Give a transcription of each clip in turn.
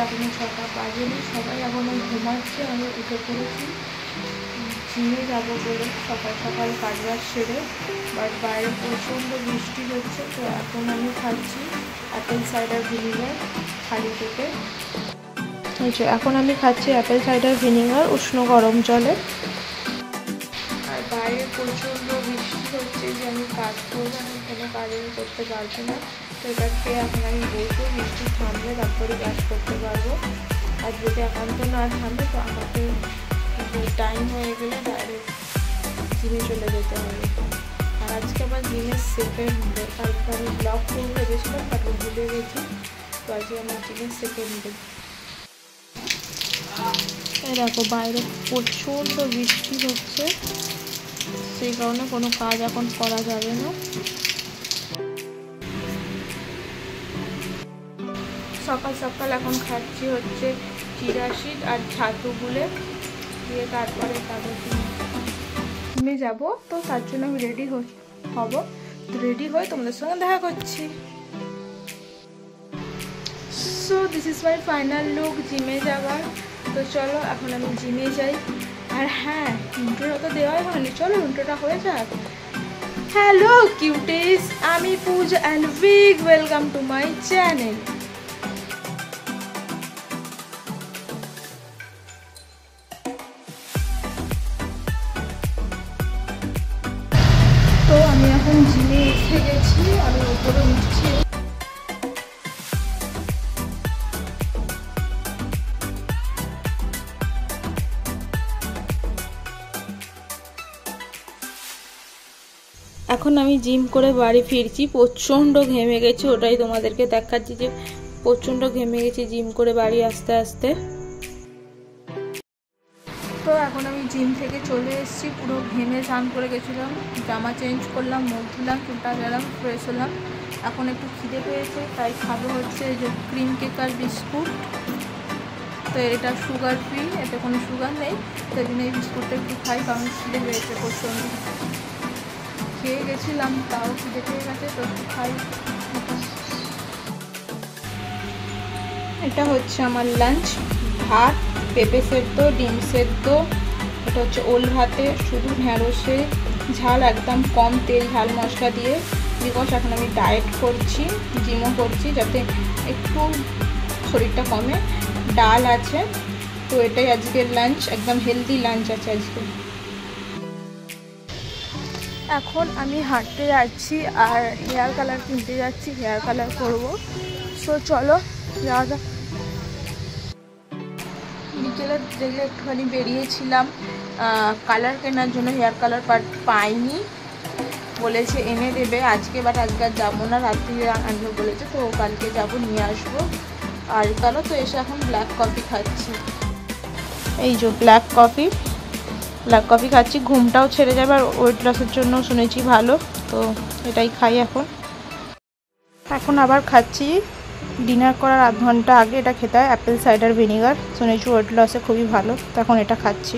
এখনো 6টা বাজেনি, সবাই এখনো ঘুমাচ্ছে। আমি উঠে পড়েছি জিমে যাবো বলে সকাল সকাল কাজবাজ সেরে, বাট বাইরে প্রচণ্ড বৃষ্টি হচ্ছে। তো এখন আমি খাচ্ছি অ্যাপেল সাইডার ভিনিগার খালি পেটে। এখন আমি খাচ্ছি অ্যাপেল সাইডার ভিনিগার উষ্ণ গরম জলে। আর বাইরে প্রচণ্ড বৃষ্টি হচ্ছে যে আমি কাজ করবো, আমি কোনো কাজ করতে পারবো না। তো এটা খেয়ে এখন আমি বলবো বৃষ্টি থামলে তারপরে কাজ করতে পারবো। আর যদি একান্ত না থামবে তো আমাকে টাইম হয়ে গেলে ডাইরেক্ট জিমে চলে যেতে হবে। আর আজকে আমার জিমের সেকেন্ড ডে, কালকে আমি ব্লগ করবো ভেবেছিলাম বাট ভুলে গেছি। তো আজকে আমার জিমের সেকেন্ড ডে। এই দেখো বাইরে প্রচণ্ড বৃষ্টি হচ্ছে, সেই কারণে কোনো কাজ এখন করা যাবে না। সকাল সকাল এখন খাচ্ছি হচ্ছে চিয়া সিড আর ছাতু গুলে দিয়ে, তারপরে জিমে যাবো। তো তার জন্য আমি রেডি হব। তো রেডি হয়ে তোমাদের সঙ্গে দেখা করছি। So this is my final look জিমে যাওয়ার। তো চলো এখন আমি জিমে যাই। আর হ্যাঁ, ইন্ট্রোটা তো দেওয়াই হয়নি, চলো ইন্ট্রোটা হয়ে যাক। হ্যালো কিউটিস, আমি Puja and big welcome to my channel. তো আমি এখন জিমে এসে গেছি, আমি উপরে উঠছি। এখন আমি জিম করে বাড়ি ফিরছি, প্রচণ্ড ঘেমে গেছি, ওটাই তোমাদেরকে দেখাচ্ছি যে প্রচণ্ড ঘেমে গেছি জিম করে বাড়ি আসতে আসতে। তো এখন আমি জিম থেকে চলে এসেছি, পুরো ঘেমে স্নান করে গেছিলাম, জামা চেঞ্জ করলাম, মুখ ধুলাম, চুলটা গেলাম, ফ্রেশ হলাম। এখন একটু খিদে পেয়েছে, তাই খাবো হচ্ছে যে ক্রিম কেক আর বিস্কুট। তো এটা সুগার ফ্রি, এতে কোনো সুগার নেই, সেই জন্য এই বিস্কুটটা একটু খাই, কারণ খিদে পেয়েছে প্রচণ্ড। খেয়ে গেছিলাম তাও খিদে পেয়ে গেছে, তো একটু খাই। এটা হচ্ছে আমার লাঞ্চ, ভাত, পেঁপে সেদ্ধ, ডিম সেদ্ধ। এটা হচ্ছে ওল ভাতে শুধু ঢ্যাঁড়সে ঝাল, একদম কম তেল ঝাল মশলা দিয়ে, বিকজ এখন আমি ডায়েট করছি, জিমও করছি, যাতে একটু শরীরটা কমে। ডাল আছে, তো এটাই আজকের লাঞ্চ, একদম হেলদি লাঞ্চ আছে আজকে। এখন আমি হাঁটতে যাচ্ছি আর হেয়ার কালার কিনতে যাচ্ছি, হেয়ার কালার করব। সো চলো যাওয়া যাক। বিকেলে দেখলে একটুখানি বেরিয়েছিলাম কালার কেনার জন্য, হেয়ার কালার পাইনি, বলেছে এনে দেবে আজকে, বাট আজকে আর যাবো না, রাত্রিরে আনবে বলেছে, তো কালকে যাব নিয়ে আসবো। আর কালো তো এসে এখন ব্ল্যাক কফি খাচ্ছি, এই যে ব্ল্যাক কফি খাচ্ছি, ঘুমটাও ছেড়ে যাবে আর ওয়েট লসের জন্য শুনেছি ভালো, তো এটাই খাই এখন আবার খাচ্ছি ডিনার করার আধ ঘন্টা আগে। এটা খেতে হয় অ্যাপেল সাইডার ভিনিগার, শুনেছি ওয়েট লসে খুবই ভালো, তো এখন এটা খাচ্ছি।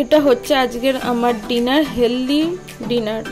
এটা হচ্ছে আজকের আমার ডিনার, হেলদি ডিনার।